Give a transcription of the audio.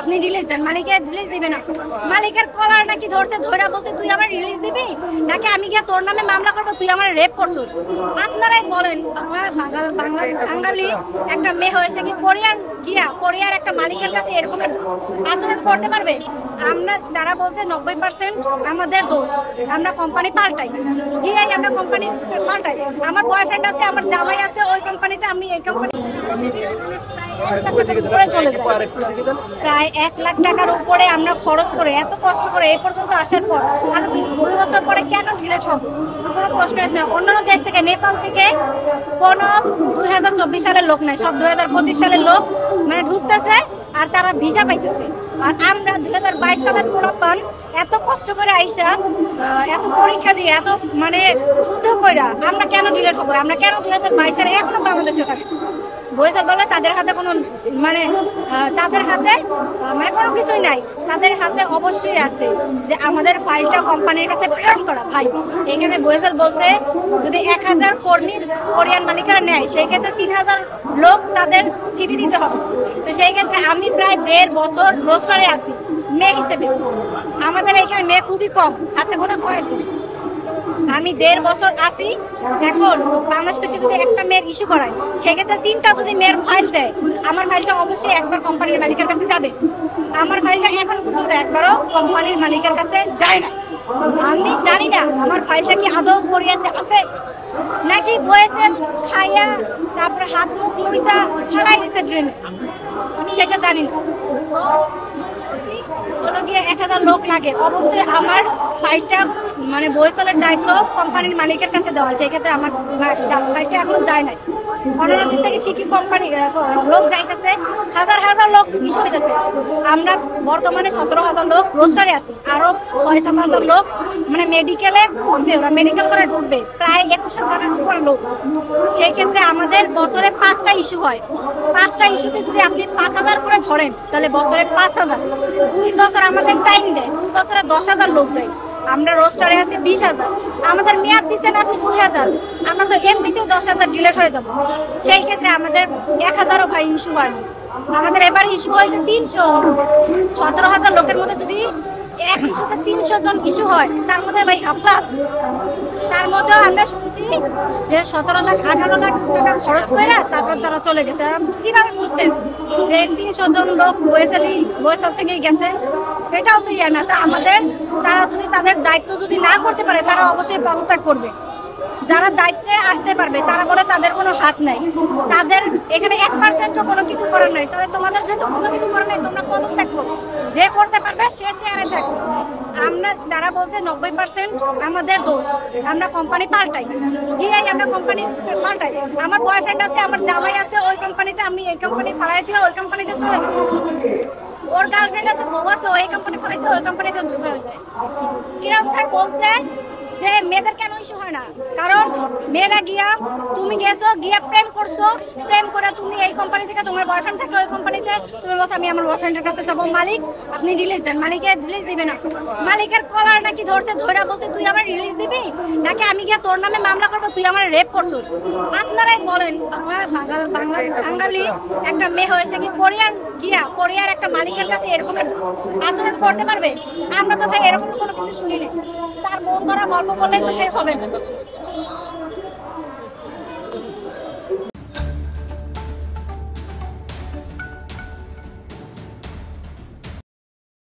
আপনি রিলিজ দেন, মালিকের রিলিজ দিবে না। মালিকের কলার নাকি ধরছে, ধরা বলছে তুই আমার রিলিজ দিবি নাকি আমি গিয়ে তোর নামে মামলা করবো, তুই আমার রেপ করছিস। আপনারাই বলেন, বাঙালি একটা মেয়ে হয়েছে কি কোরিয়ার একটা মালিকের কাছে এরকম আচরণ করতে পারবে? তারা বলছে 90% আমাদের দোষ, আমরা কোম্পানি পাল্টাই, গিয়াই আমরা কোম্পানি পাল্টাই। আমার বয়ফ্রেন্ড আছে, আমার জামাই আছে ওই কোম্পানিতে, আমি এই কোম্পানি চলে যাই। প্রায় 1 লাখ টাকার উপরে আমরা খরচ করে, এত কষ্ট করে এই পর্যন্ত আসার পর আর 2 বছর পরে কেন ডিলেট হবে? কোনো প্রশ্ন আসে না। অন্যান্য দেশ থেকে, নেপাল থেকে কোনো 2024 সালের লোক নাই, সব 2025 সালের লোক মানে ঢুকতেছে আর তারা ভিসা পাইতেছে। আর আমরা 2022 সালের পোলাপান এত কষ্ট করে আইসা, এত পরীক্ষা দিয়ে, এত মানে যুদ্ধ কইরা আমরা কেন ডিলেট হবো? আমরা কেন 2022 সালে এখনো বাংলাদেশে থাকি? বয়সের বলে তাদের হাতে কোনো মানে কোনো কিছুই নাই। তাদের হাতে অবশ্যই আছে যে আমাদের ফাইলটা কোম্পানির কাছে প্রেরণ করা। ভাই, এখানে বয়সের বলছে যদি 1000 কর্মী কোরিয়ান মালিকেরা নেয়, সেই ক্ষেত্রে 3000 লোক তাদের সিভি দিতে হবে। তো সেই ক্ষেত্রে আমি প্রায় 1.5 বছর রোস্টারে আছি মেয়ে হিসেবে। আমাদের এখানে মেয়ে খুবই কম, হাতে গোনা কয়েকজন। আমি 1.5 বছর আসি। এখন বাংলাদেশ থেকে যদি একটা মেয়ের ইস্যু করায়, সেক্ষেত্রে 3টা যদি মেয়ের ফাইল দেয়, আমার ফাইলটা অবশ্যই একবার কোম্পানির মালিকের কাছে যাবে। আমার ফাইলটা এখন পর্যন্ত একবারও কোম্পানির মালিকের কাছে যায় না। আমি জানি না আমার ফাইলটা কি আদৌ কোরিয়াতে আছে নাকি বয়েছে খাইয়া তারপরে হাত মুখ মুইসা ফেলাই দিছে ড্রেনে, আমি সেটা জানি না। কোনো গিয়ে 1000 লোক লাগে, অবশ্যই আমার ফাইলটা মানে বয়সলের দায়িত্ব কোম্পানির মালিকের কাছে দেওয়া। সেই ক্ষেত্রে আমার ফাইলটা এখনো যায় নাই। অন্যান্য দেশ থেকে ঠিকই কোম্পানি লোক যাইতেছে, হাজার লোক ইস্যু হইতেছে। আমরা বর্তমানে 17,000 লোক রোস্টারে আছি, আরো 6-7,000 লোক মানে মেডিকেলে করবে, ওরা মেডিকেল করে ঢুকবে, প্রায় 21,000 উপরে লোক। সেই ক্ষেত্রে আমাদের বছরে 5টা ইস্যু হয়। 5টা ইস্যুতে যদি আপনি 5,000 করে ধরেন, তাহলে বছরে 5,000, 2 বছর আমাদের টাইম দেয়, 2 বছরে 10,000 লোক যায়। আমরা রোস্টারে আছি 20,000, আমাদের মেয়াদ দিচ্ছেন আপনি 2000, আমরা তো এমনিতেও 10,000 ডিলেট হয়ে যাব। সেই ক্ষেত্রে আমাদের 1000ও ভাই ইস্যু হয় না। আমাদের এবার ইস্যু হয়েছে 300। 17,000 লোকের মধ্যে যদি এক ইস্যুতে 300 জন ইস্যু হয়, তার মধ্যে ভাই প্লাস, তার মধ্যেও আমরা শুনছি যে 17 লাখ 18 লাখ টাকা খরচ করে তারপর তারা চলে গেছে। কিভাবে বুঝতেন যে 300 জন লোক বয়সাল থেকেই গেছে? এটাও তো ইয়া না। তা আমাদের, তারা যদি তাদের দায়িত্ব যদি না করতে পারে, তারা অবশ্যই পদত্যাগ করবে। যারা দায়িত্বে আসতে পারবে তারা বলে তাদের কোনো হাত নাই, তাদের এখানে 1%ও কোনো কিছু করার নাই। তবে তোমাদের যেহেতু কোনো কিছু করার নাই, তোমরা পদত্যাগ করো, যে করতে পারবে সে চেয়ারে থাকবে। তারা বলছে 90% আমাদের দোষ, আমরা কোম্পানি পাল্টাই, গিয়াই আমরা কোম্পানি পাল্টাই। আমার বয়ফ্রেন্ড আছে, আমার জামাই আছে ওই কোম্পানিতে, আমি এই কোম্পানি ফালাই ছিল, ওই কোম্পানিতে চলে গেছে। ওর গার্লফ্রেন্ড আছে, বউ আছে, ওই কোম্পানি ফালাই ছিল, ওই কোম্পানিতে চলে যায়। কিরম স্যার বলছে যে মেয়েদের কেন ইস্যু হয় না? কারণ মেয়েরা তুমি গেছো, প্রেম করছো, প্রেম করে তুমি এই কোম্পানি থেকে, তোমার বয়ফ্রেন্ড থেকে ওই কোম্পানিতে, তুমি বলছো আমি আমার বয়ফ্রেন্ডের কাছে যাবো, মালিক আপনি রিলিজ দেন, মালিকের রিলিজ দিবে না। মালিকের কলার নাকি ধরছে, ধরা বলছে তুই আমার রিলিজ দিবি নাকি আমি গিয়ে তোর নামে মামলা করবো, তুই আমার রেপ করছিস। আপনারাই বলেন, বাঙালি একটা মেয়ে হয়েছে কি কোরিয়ার একটা মালিকের কাছে এরকম আচরণ করতে পারবে? আমরা তো ভাই এরকম কোনো কিছু শুনি না। তার মন করা গল্প বললেই তো ভাই হবে না।